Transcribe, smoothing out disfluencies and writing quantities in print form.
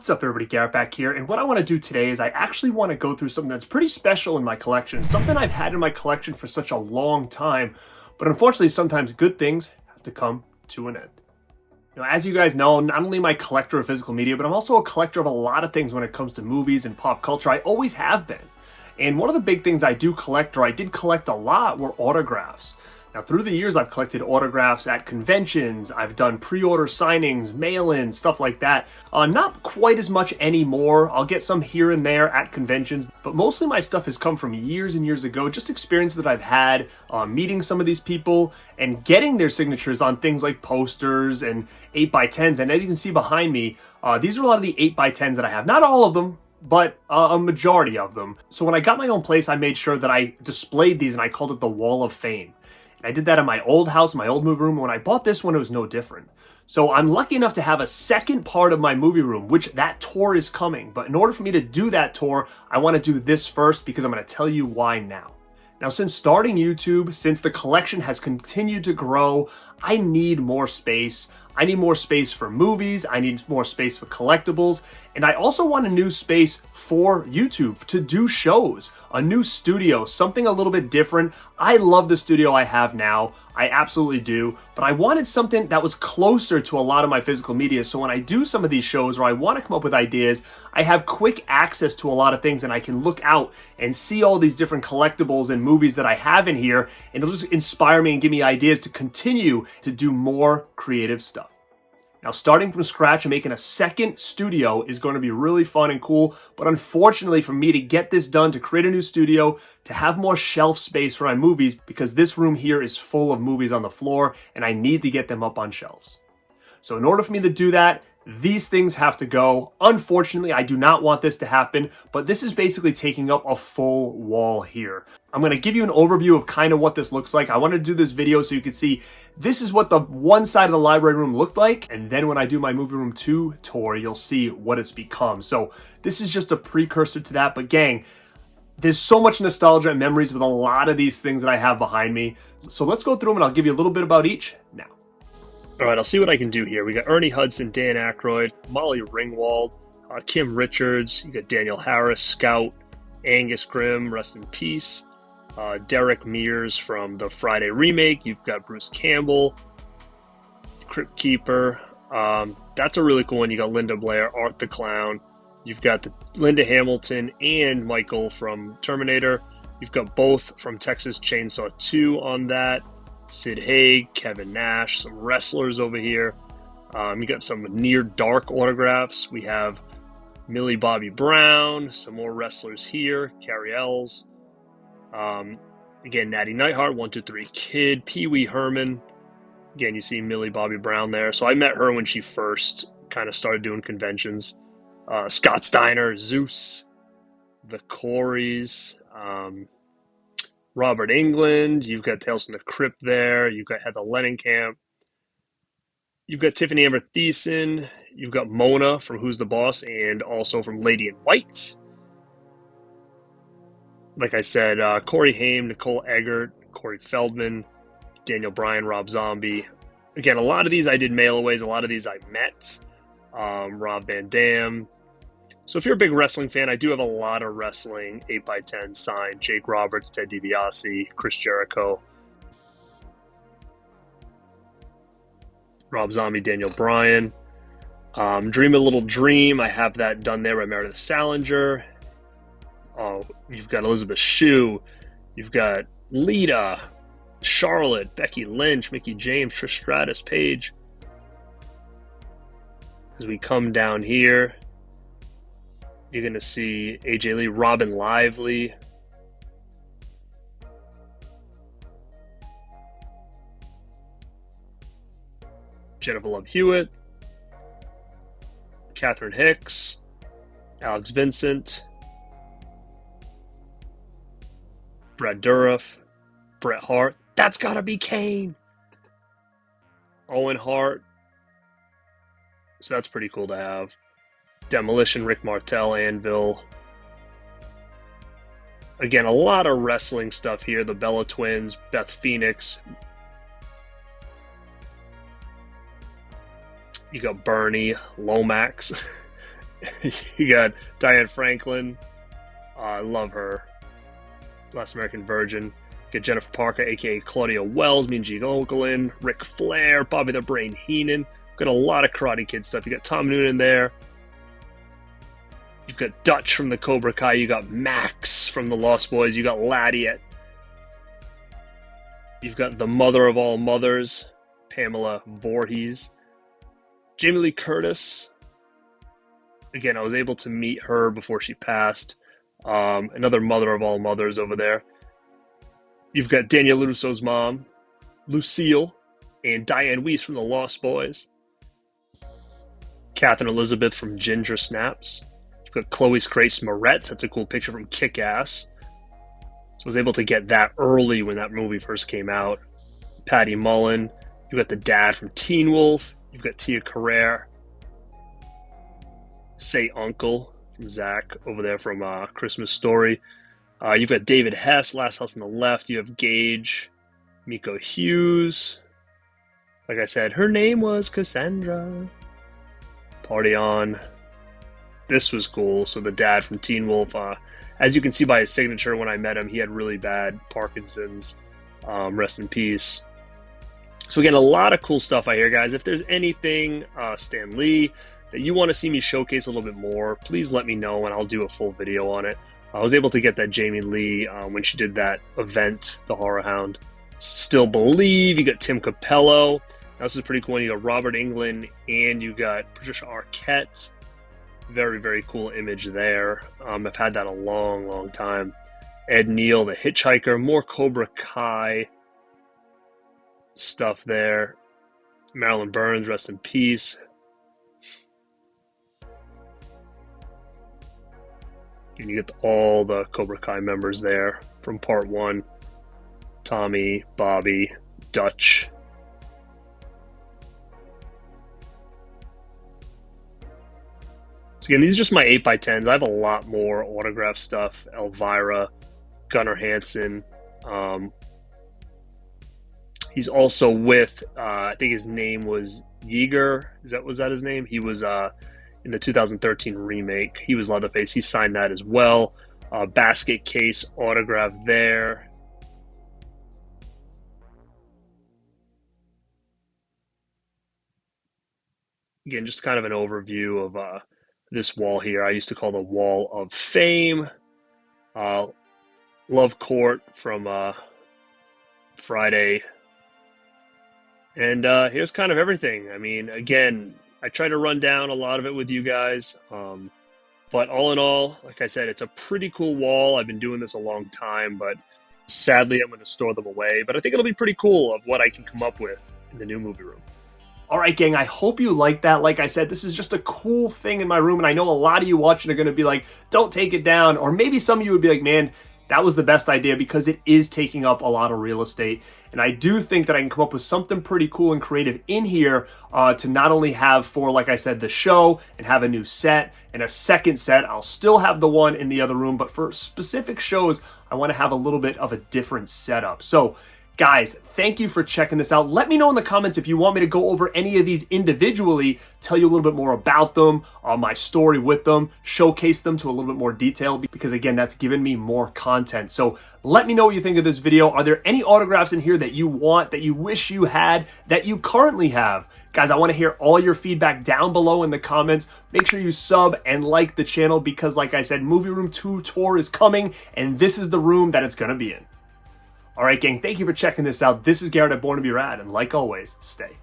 What's up everybody, Garrett back here, and what I want to do today is I actually want to go through something that's pretty special in my collection, something I've had in my collection for such a long time, but unfortunately sometimes good things have to come to an end. As you guys know, not only am I a collector of physical media, but I'm also a collector of a lot of things when it comes to movies and pop culture. I always have been. And one of the big things I do collect, or I did collect a lot, were autographs. Now, through the years, I've collected autographs at conventions, I've done pre-order signings, mail-ins, stuff like that. Not quite as much anymore. I'll get some here and there at conventions, but mostly my stuff has come from years and years ago, just experiences that I've had meeting some of these people and getting their signatures on things like posters and 8x10s. And as you can see behind me, these are a lot of the 8x10s that I have. Not all of them, but a majority of them. So when I got my own place, I made sure that I displayed these and I called it the Wall of Fame. I did that in my old house, my old movie room. When I bought this one, it was no different. So I'm lucky enough to have a second part of my movie room, which that tour is coming. But in order for me to do that tour, I want to do this first because I'm going to tell you why now. Now, since starting YouTube, since the collection has continued to grow, I need more space. I need more space for movies. I need more space for collectibles. And I also want a new space for YouTube to do shows, a new studio, something a little bit different. I love the studio I have now. I absolutely do. But I wanted something that was closer to a lot of my physical media. So when I do some of these shows or I want to come up with ideas, I have quick access to a lot of things and I can look out and see all these different collectibles and movies that I have in here. And it'll just inspire me and give me ideas to continue to do more creative stuff. Now, starting from scratch and making a second studio is going to be really fun and cool, but unfortunately for me to get this done, to create a new studio, to have more shelf space for my movies, because this room here is full of movies on the floor and I need to get them up on shelves. So in order for me to do that, these things have to go. Unfortunately, I do not want this to happen, but this is basically taking up a full wall here. I'm going to give you an overview of kind of what this looks like. I want to do this video so you can see this is what the one side of the library room looked like, and then when I do my movie room 2 tour, you'll see what it's become. So this is just a precursor to that, but gang, there's so much nostalgia and memories with a lot of these things that I have behind me. So let's go through them and I'll give you a little bit about each now. All right, I'll see what I can do here. We got Ernie Hudson, Dan Aykroyd, Molly Ringwald, Kim Richards. You got Daniel Harris, Scout, Angus Grimm, rest in peace. Derek Mears from the Friday remake. You've got Bruce Campbell, Crypt Keeper. That's a really cool one. You got Linda Blair, Art the Clown. You've got Linda Hamilton and Michael from Terminator. You've got both from Texas Chainsaw 2 on that. Sid Haig, Kevin Nash, some wrestlers over here. You got some Near Dark autographs. We have Millie Bobby Brown, some more wrestlers here. Carrie Ells. Again, Natty Neidhart, 123 Kid, Pee Wee Herman. Again, you see Millie Bobby Brown there. So I met her when she first kind of started doing conventions. Scott Steiner, Zeus, the Coreys, Robert Englund. You've got Tales from the Crypt there. You've got Heather Lenenkamp. You've got Tiffany Amber Thiessen. You've got Mona from Who's the Boss and also from Lady in White. Like I said, Corey Haim, Nicole Eggert, Corey Feldman, Daniel Bryan, Rob Zombie. Again, a lot of these I did mail-aways. A lot of these I met. Rob Van Dam. So if you're a big wrestling fan, I do have a lot of wrestling 8x10 signed. Jake Roberts, Ted DiBiase, Chris Jericho, Rob Zombie, Daniel Bryan. Dream a Little Dream, I have that done there by Meredith Salinger. Oh, you've got Elizabeth Shue. You've got Lita, Charlotte, Becky Lynch, Mickey James, Trish Stratus, Paige. As we come down here, you're going to see AJ Lee, Robin Lively. Jennifer Love Hewitt. Catherine Hicks. Alex Vincent. Brad Dourif. Bret Hart. That's got to be Kane. Owen Hart. So that's pretty cool to have. Demolition, Rick Martel, Anvil. Again, a lot of wrestling stuff here. The Bella Twins, Beth Phoenix. You got Bernie, Lomax. You got Diane Franklin. I love her. Last American Virgin. Get Jennifer Parker, aka Claudia Wells, Mean Gene Okerlund, Ric Flair, Bobby the Brain Heenan. Got a lot of Karate Kid stuff. You got Tom Noonan there. You've got Dutch from the Cobra Kai. You got Max from the Lost Boys. You got Laddie. You've got the mother of all mothers, Pamela Voorhees. Jamie Lee Curtis. Again, I was able to meet her before she passed. Another mother of all mothers over there. You've got Danielle LaRusso's mom, Lucille, and Diane Weiss from the Lost Boys. Catherine Elizabeth from Ginger Snaps. You've got Chloe Grace Moretz. That's a cool picture from Kick-Ass. So I was able to get that early when that movie first came out. Patty Mullen. You've got the dad from Teen Wolf. You've got Tia Carrere. Say Uncle from Zach over there from Christmas Story. You've got David Hess, Last House on the Left. You have Gage, Miko Hughes. Like I said, her name was Cassandra. Party On. This was cool. So the dad from Teen Wolf, as you can see by his signature when I met him, he had really bad Parkinson's. Rest in peace. So again, a lot of cool stuff I hear, guys. If there's anything, Stan Lee, that you want to see me showcase a little bit more, please let me know and I'll do a full video on it. I was able to get that Jamie Lee when she did that event, the Horror Hound. Still Believe. You got Tim Capello. Now, this is pretty cool. You got Robert Englund and you got Patricia Arquette. Very, very cool image there. I've had that a long, long time. Ed Neal, the Hitchhiker. More Cobra Kai stuff there. Marilyn Burns, rest in peace. And you get all the Cobra Kai members there from part 1. Tommy, Bobby, Dutch. So again, these are just my 8x10s. I have a lot more autograph stuff. Elvira, Gunnar Hansen. He's also with, I think his name was Yeager. Was that his name? He was in the 2013 remake. He was Leatherface. He signed that as well. Basket case autograph there. Again, just kind of an overview of this wall here. I used to call the Wall of Fame. Love Court from Friday. And here's kind of everything. I mean, again, I try to run down a lot of it with you guys. But all in all, like I said, it's a pretty cool wall. I've been doing this a long time, but sadly, I'm going to store them away. But I think it'll be pretty cool of what I can come up with in the new movie room. All right, gang, I hope you like that. Like I said, this is just a cool thing in my room, and I know a lot of you watching are going to be like, don't take it down. Or maybe some of you would be like, man, that was the best idea, because it is taking up a lot of real estate. And I do think that I can come up with something pretty cool and creative in here to not only have for, like I said, the show and have a new set and a second set. I'll still have the one in the other room, but for specific shows, I want to have a little bit of a different setup. So, guys, thank you for checking this out. Let me know in the comments if you want me to go over any of these individually, tell you a little bit more about them, my story with them, showcase them to a little bit more detail, because again, that's given me more content. So let me know what you think of this video. Are there any autographs in here that you want, that you wish you had, that you currently have? Guys, I want to hear all your feedback down below in the comments. Make sure you sub and like the channel, because like I said, Movie Room 2 tour is coming, and this is the room that it's going to be in. All right, gang, thank you for checking this out. This is Garrett at Born2beRad, and like always, stay